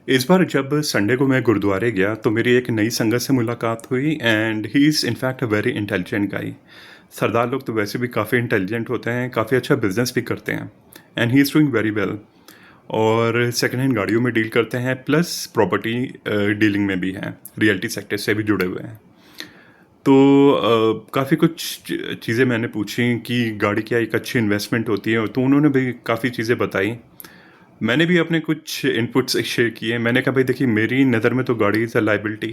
इस बार जब संडे को मैं गुरुद्वारे गया तो मेरी एक नई संगत से मुलाकात हुई and he is in fact a very intelligent गाई। सरदार लोग तो वैसे भी काफ़ी इंटेलिजेंट होते हैं, काफ़ी अच्छा बिजनेस भी करते हैं and he is doing very well. और सेकंड हैंड गाड़ियों में डील करते हैं प्लस प्रॉपर्टी डीलिंग में भी हैं, रियल्टी सेक्टर से भी जुड़े हुए हैं। तो काफ़ी कुछ चीज़ें मैंने पूछी कि गाड़ी क्या एक अच्छी इन्वेस्टमेंट होती है, तो उन्होंने भी काफ़ी चीज़ें बताई। मैंने भी अपने कुछ इनपुट्स शेयर किए। मैंने कहा भाई देखिए मेरी नज़र में तो गाड़ी इज़ अ लायबिलिटी,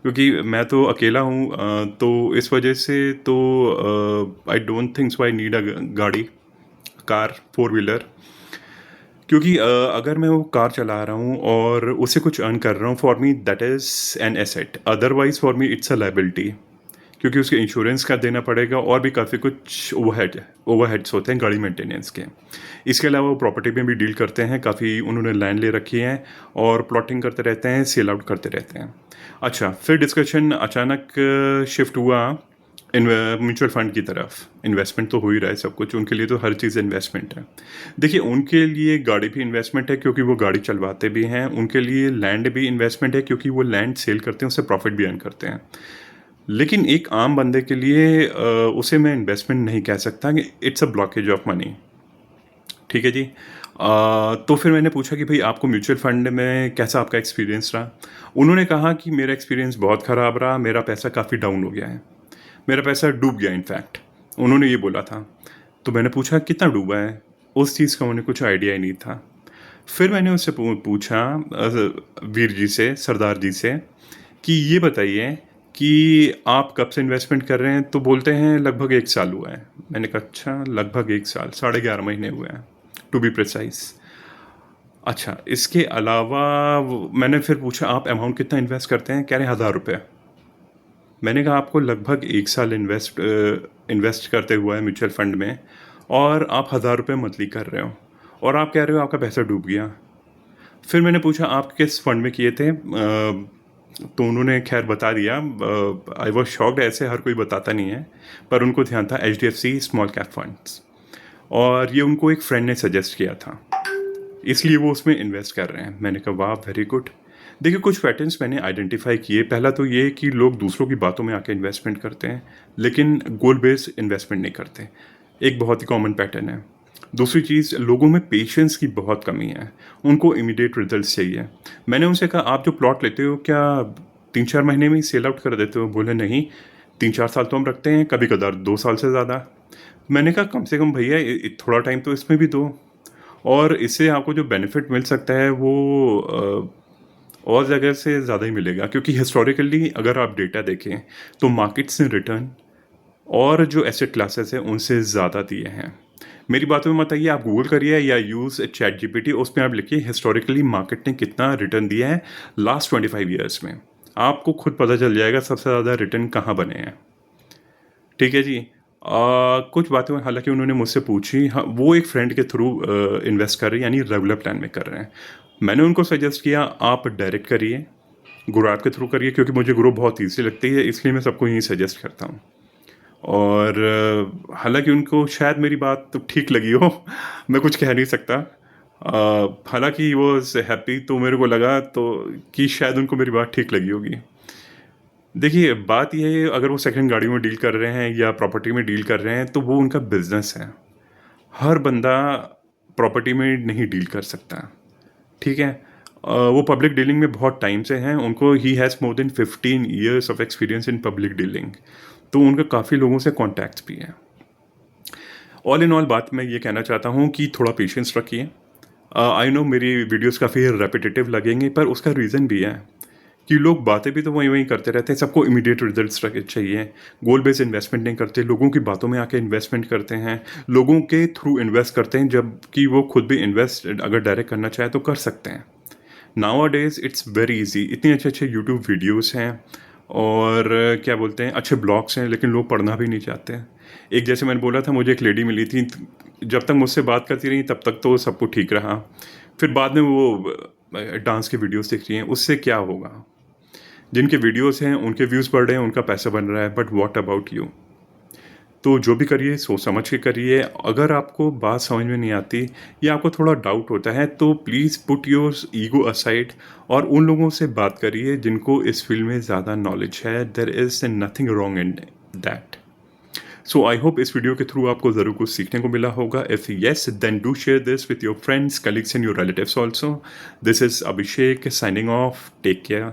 क्योंकि मैं तो अकेला हूँ, तो इस वजह से तो I don't think so I need a गाड़ी, कार, फोर व्हीलर। क्योंकि अगर मैं वो कार चला रहा हूँ और उससे कुछ अर्न कर रहा हूँ, for me that is an asset, otherwise for me it's a liability. क्योंकि उसके इंश्योरेंस का देना पड़ेगा और भी काफ़ी कुछ ओवरहेड्स होते हैं गाड़ी मेंटेनेंस के। इसके अलावा वो प्रॉपर्टी में भी डील करते हैं, काफ़ी उन्होंने लैंड ले रखी है और प्लॉटिंग करते रहते हैं, सेल आउट करते रहते हैं। अच्छा, फिर डिस्कशन अचानक शिफ्ट हुआ म्यूचुअल फंड की तरफ। इन्वेस्टमेंट तो हो ही रहा है सब कुछ, उनके लिए तो हर चीज़ इन्वेस्टमेंट है। देखिए उनके लिए गाड़ी भी इन्वेस्टमेंट है क्योंकि वो गाड़ी चलवाते भी हैं, उनके लिए लैंड भी इन्वेस्टमेंट है क्योंकि वो लैंड सेल करते हैं, उससे प्रॉफिट भी अर्न करते हैं। लेकिन एक आम बंदे के लिए उसे मैं इन्वेस्टमेंट नहीं कह सकता कि it's a blockage of money. ठीक है जी। तो फिर मैंने पूछा कि भाई आपको म्यूचुअल फंड में कैसा आपका एक्सपीरियंस रहा। उन्होंने कहा कि मेरा एक्सपीरियंस बहुत ख़राब रहा, मेरा पैसा काफ़ी डाउन हो गया है, मेरा पैसा डूब गया इनफैक्ट, उन्होंने ये बोला था। तो मैंने पूछा कितना डूबा है, उस चीज़ का उन्हें कुछ आइडिया ही नहीं था। फिर मैंने उससे पूछा वीर जी से, सरदार जी से, कि ये बताइए कि आप कब से इन्वेस्टमेंट कर रहे हैं? तो बोलते हैं लगभग 1 साल हुआ है। मैंने कहा अच्छा, लगभग 1 साल, साढ़े 11 महीने हुए हैं टू बी प्रिसाइज। अच्छा, इसके अलावा मैंने फिर पूछा आप अमाउंट कितना इन्वेस्ट करते हैं? कह रहे हैं 1000 रुपये। मैंने कहा आपको लगभग 1 साल इन्वेस्ट करते हुआ है म्यूचुअल फंड में और आप 1000 रुपये मंथली कर रहे हो और आप कह रहे हो आपका पैसा डूब गया। फिर मैंने पूछा आप किस फंड में किए थे? तो उन्होंने खैर बता दिया। आई वॉज शॉक्ड, ऐसे हर कोई बताता नहीं है, पर उनको ध्यान था HDFC स्मॉल कैप फंड्स, और ये उनको एक फ्रेंड ने सजेस्ट किया था, इसलिए वो उसमें इन्वेस्ट कर रहे हैं। मैंने कहा वाह वेरी गुड। देखिए कुछ पैटर्न्स मैंने आइडेंटिफाई किए। पहला तो ये कि लोग दूसरों की बातों में आके इन्वेस्टमेंट करते हैं लेकिन गोल बेस्ड इन्वेस्टमेंट नहीं करते, एक बहुत ही कॉमन पैटर्न है। दूसरी चीज़, लोगों में पेशेंस की बहुत कमी है, उनको इमीडिएट रिजल्ट्स चाहिए। मैंने उनसे कहा आप जो प्लॉट लेते हो क्या 3-4 महीने में ही सेल आउट कर देते हो? बोले नहीं, 3-4 साल तो हम रखते हैं, कभी कदार 2 साल से ज़्यादा। मैंने कहा कम से कम भैया थोड़ा टाइम तो इसमें भी दो, और इससे आपको जो बेनिफिट मिल सकता है वो और जगह से ज़्यादा ही मिलेगा, क्योंकि हिस्टोरिकली अगर आप डेटा देखें तो मार्केट्स ने रिटर्न और जो एसेट क्लासेस हैं उनसे ज़्यादा दिए हैं। मेरी बातों में मत आइए, आप गूगल करिए या यूज़ चैट जीपीटी, उसमें आप लिखिए हिस्टोरिकली मार्केट ने कितना रिटर्न दिया है लास्ट 25 ईयर्स में, आपको खुद पता चल जाएगा सबसे ज़्यादा रिटर्न कहाँ बने हैं। ठीक है जी। कुछ बातें हालांकि उन्होंने मुझसे पूछी, हाँ वो एक फ्रेंड के थ्रू इन्वेस्ट कर रहे हैं, यानी रेगुलर प्लान में कर रहे हैं। मैंने उनको सजेस्ट किया आप डायरेक्ट करिए, ग्रो ऐप के थ्रू करिए, क्योंकि मुझे ग्रो बहुत ईजी लगती है, इसलिए मैं सबको यही सजेस्ट करता हूँ। और हालांकि उनको शायद मेरी बात तो ठीक लगी हो मैं कुछ कह नहीं सकता। हालांकि वो हैप्पी, तो मेरे को लगा तो कि शायद उनको मेरी बात ठीक लगी होगी। देखिए बात यह है, अगर वो सेकंड गाड़ी में डील कर रहे हैं या प्रॉपर्टी में डील कर रहे हैं तो वो उनका बिजनेस है। हर बंदा प्रॉपर्टी में नहीं डील कर सकता। ठीक है। वो पब्लिक डीलिंग में बहुत टाइम से हैं, उनको he has more than 15 years of experience in public dealing, तो उनका काफ़ी लोगों से कॉन्टैक्ट्स भी हैं। ऑल इन ऑल बात मैं ये कहना चाहता हूँ कि थोड़ा पेशेंस रखिए। आई नो मेरी वीडियोस काफ़ी रेपिटेटिव लगेंगे, पर उसका रीज़न भी है कि लोग बातें भी तो वही वही करते रहते हैं, सबको इमीडिएट रिजल्ट्स चाहिए, गोल बेस्ड इन्वेस्टमेंट नहीं करते, लोगों की बातों में आके इन्वेस्टमेंट करते हैं, लोगों के थ्रू इन्वेस्ट करते हैं, जबकि वो खुद भी इन्वेस्ट अगर डायरेक्ट करना चाहे तो कर सकते हैं। Now days it's very easy, इतने अच्छे अच्छे यूट्यूब वीडियोस हैं और क्या बोलते हैं अच्छे ब्लॉग्स हैं, लेकिन लोग पढ़ना भी नहीं चाहते हैं। एक जैसे मैंने बोला था, मुझे एक लेडी मिली थी, जब तक मुझसे बात करती रही तब तक तो सब कुछ ठीक रहा, फिर बाद में वो डांस के वीडियोस देख रही हैं, उससे क्या होगा? जिनके वीडियोस हैं उनके व्यूज़ बढ़ रहे हैं, उनका पैसा बन रहा है, बट व्हाट अबाउट यू? तो जो भी करिए सोच समझ के करिए। अगर आपको बात समझ में नहीं आती या आपको थोड़ा डाउट होता है तो please put your ego aside और उन लोगों से बात करिए जिनको इस फील्ड में ज़्यादा नॉलेज है। There is nothing wrong in that. So I hope इस वीडियो के थ्रू आपको ज़रूर कुछ सीखने को मिला होगा। If yes then do share this with your friends, colleagues and your relatives also. This is Abhishek signing off. Take care.